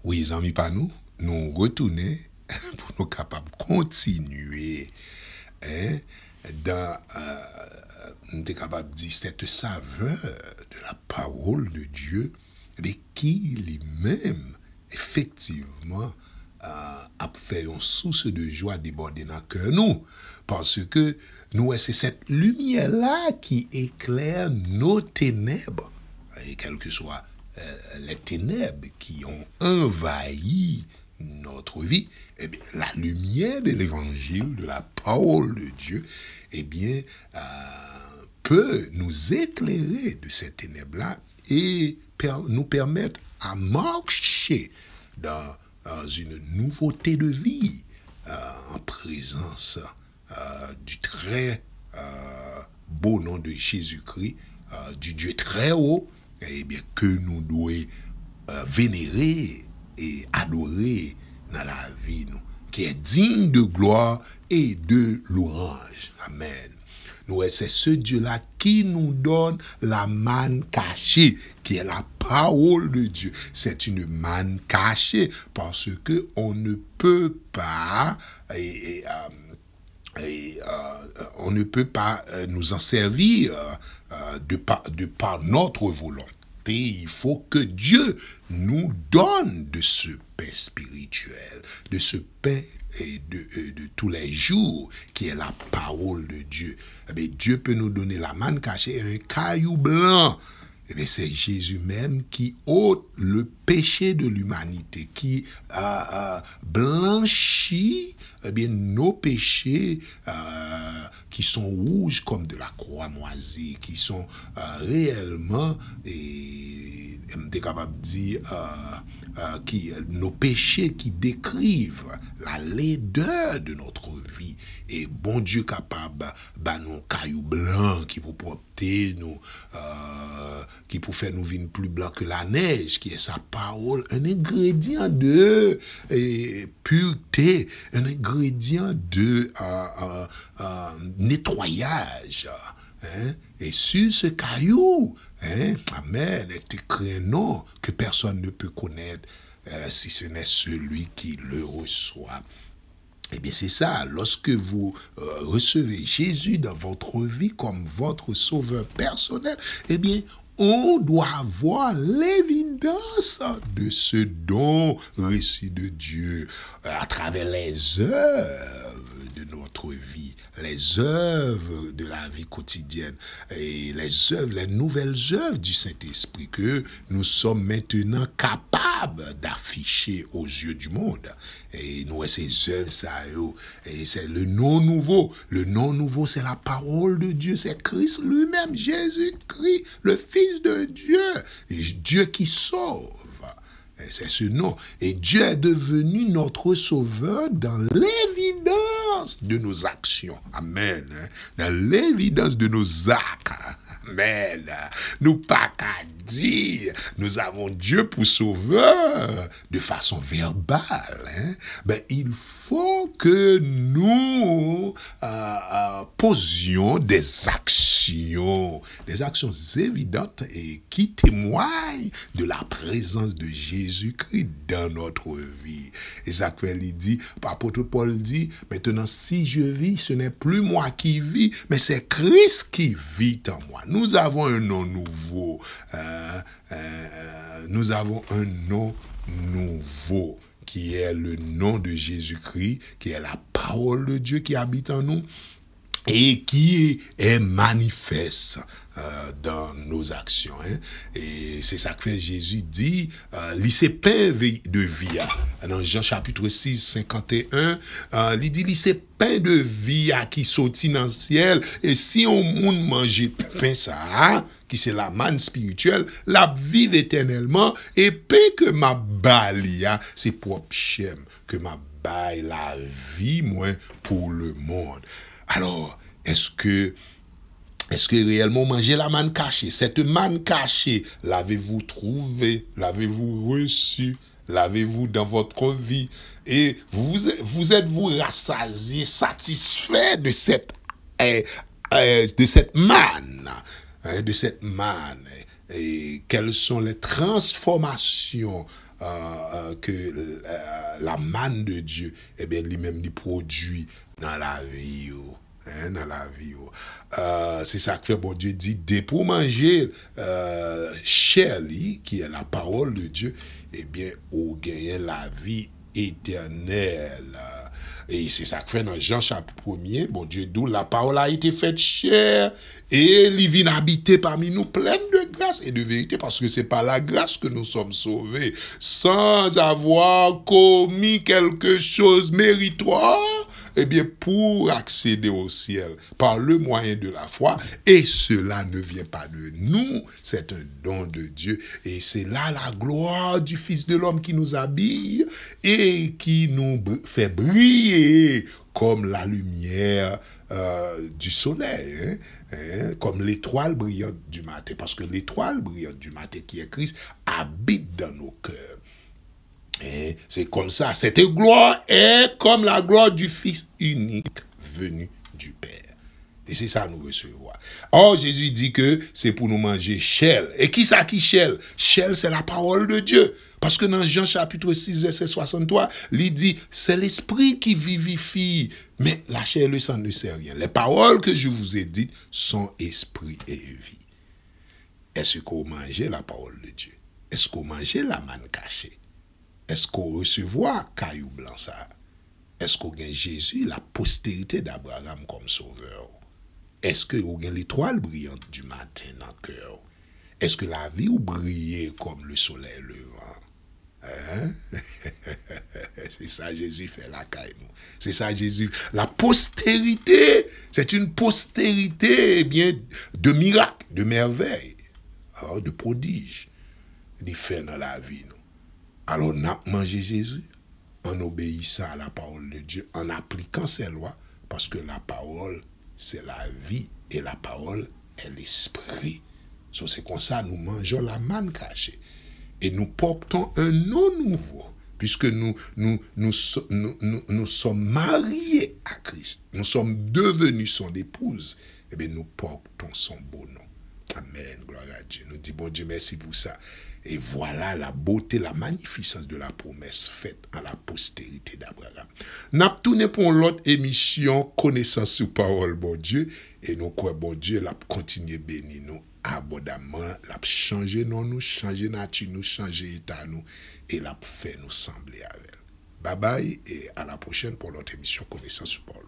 Oui, les amis, pas nous retourner pour nous capables de continuer hein, dans, nous sommes capables de dire cette saveur de la parole de Dieu, mais qui lui-même, effectivement, a fait une source de joie déborder dans le cœur nous. Parce que nous, c'est cette lumière-là qui éclaire nos ténèbres, et quelles que soient les ténèbres qui ont envahi notre vie, eh bien, la lumière de l'évangile, de la parole de Dieu, eh bien, peut nous éclairer de ces ténèbres-là et nous permettre à marcher dans une nouveauté de vie en présence du très beau nom de Jésus-Christ, du Dieu très haut, eh bien, que nous devons vénérer et adorer dans la vie, nous, qui est digne de gloire et de louange. Amen. Nous, c'est ce Dieu-là qui nous donne la manne cachée, qui est la parole de Dieu. C'est une manne cachée parce que on ne peut pas on ne peut pas nous en servir de par notre volonté. Il faut que Dieu nous donne de ce pain spirituel, de ce pain de tous les jours, qui est la parole de Dieu. Mais Dieu peut nous donner la manne cachée, un caillou blanc. Et c'est Jésus même qui ôte le péché de l'humanité, qui blanchit nos péchés qui sont rouges comme de la croix moisie, qui sont réellement, et capable de dire, nos péchés qui décrivent la laideur de notre vie. Et bon Dieu capable, nous caillou blanc qui pour porter nous, qui pour faire nous vivre plus blanc que la neige, qui est sa parole, un ingrédient de pureté, un ingrédient de nettoyage. Hein? Et sur ce caillou, hein? Amen, est écrit un nom que personne ne peut connaître si ce n'est celui qui le reçoit. Eh bien, c'est ça. Lorsque vous recevez Jésus dans votre vie comme votre sauveur personnel, eh bien, on doit avoir l'évidence de ce don reçu de Dieu à travers les œuvres de notre vie, les œuvres de la vie quotidienne et les œuvres, les nouvelles œuvres du Saint-Esprit que nous sommes maintenant capables d'afficher aux yeux du monde. Et nous, ces œuvres, ça, et c'est le nom nouveau. Le nom nouveau, c'est la parole de Dieu, c'est Christ lui-même, Jésus-Christ, le Fils de Dieu, et Dieu qui sauve. C'est ce nom. Et Dieu est devenu notre sauveur dans l'évidence de nos actions. Amen. Dans l'évidence de nos actes. Amen. Nous pas qu'à dire, nous avons Dieu pour sauveur de façon verbale. Ben, il faut que nous posions des actions évidentes et qui témoignent de la présence de Jésus-Christ dans notre vie. Et ça il dit, l'apôtre Paul dit, maintenant si je vis, ce n'est plus moi qui vis, mais c'est Christ qui vit en moi. Nous avons un nom nouveau. Nous avons un nom nouveau qui est le nom de Jésus-Christ, qui est la parole de Dieu qui habite en nous et qui est manifeste dans nos actions. Hein? Et c'est ça que Jésus dit, lycée pain de vie. Dans Jean chapitre 6, 51, il dit, lycée pain de vie qui sortit dans le ciel, et si on monde mange pain ça, qui c'est la manne spirituelle, la vie éternellement, et pain que ma balia, c'est propre chem, que ma baille la vie, moins pour le monde. Alors, est-ce que réellement manger la manne cachée, cette manne cachée, l'avez-vous trouvée, l'avez-vous reçue, l'avez-vous dans votre vie, et vous êtes-vous rassasié, satisfait de cette manne, et quelles sont les transformations que la manne de Dieu, eh bien, lui-même, il produit dans la vie. Dans la vie. C'est ça que fait bon Dieu dit, dès pour manger chair, qui est la parole de Dieu, eh bien, on gagne la vie éternelle. Et c'est ça que fait dans Jean chapitre 1er, bon Dieu, d'où la parole a été faite chair, et il vient habiter parmi nous pleine de grâce et de vérité, parce que c'est par la grâce que nous sommes sauvés, sans avoir commis quelque chose méritoire, eh bien, pour accéder au ciel, par le moyen de la foi, et cela ne vient pas de nous, c'est un don de Dieu, et c'est là la gloire du Fils de l'homme qui nous habille, et qui nous fait briller comme la lumière du soleil, comme l'étoile brillante du matin, parce que l'étoile brillante du matin qui est Christ habite dans nos cœurs. C'est comme ça, cette gloire est comme la gloire du Fils unique venu du Père. Et c'est ça nous recevoir. Or, Jésus dit que c'est pour nous manger chair. Et qui ça qui chair? Chair, c'est la parole de Dieu. Parce que dans Jean chapitre 6, verset 63, il dit, c'est l'esprit qui vivifie, mais la chair et le sang ne sert rien. Les paroles que je vous ai dites sont esprit et vie. Est-ce qu'on mangeait la parole de Dieu? Est-ce qu'on mangeait la manne cachée? Est-ce qu'on recevait caillou blanc ça? Est-ce qu'on gagne Jésus, la postérité d'Abraham comme sauveur? Est-ce qu'on gagne l'étoile brillante du matin dans le cœur? Est-ce que la vie ou brille comme le soleil levant? C'est ça Jésus fait la caille nous. C'est ça Jésus. La postérité, c'est une postérité eh bien, de miracles, de merveilles, de prodiges. Il fait dans la vie nous. Alors, on a mangé Jésus en obéissant à la parole de Dieu, en appliquant ses lois, parce que la parole, c'est la vie, et la parole est l'esprit. So, c'est comme ça nous mangeons la manne cachée. Et nous portons un nom nouveau, puisque nous sommes mariés à Christ. Nous sommes devenus son épouse. Eh bien, nous portons son beau nom. Amen, gloire à Dieu. Nous disons, bon Dieu, merci pour ça. Et voilà la beauté, la magnificence de la promesse faite à la postérité d'Abraham. Nous avons tourné pour l'autre émission, connaissance sur parole, bon Dieu, et nous croyons, bon Dieu, l'a continuer bénir nous abondamment, l'a changer nous, changer nature nous, changer état nous, et l'a fait nous sembler avec elle. Bye bye, et à la prochaine pour l'autre émission, connaissance sur parole.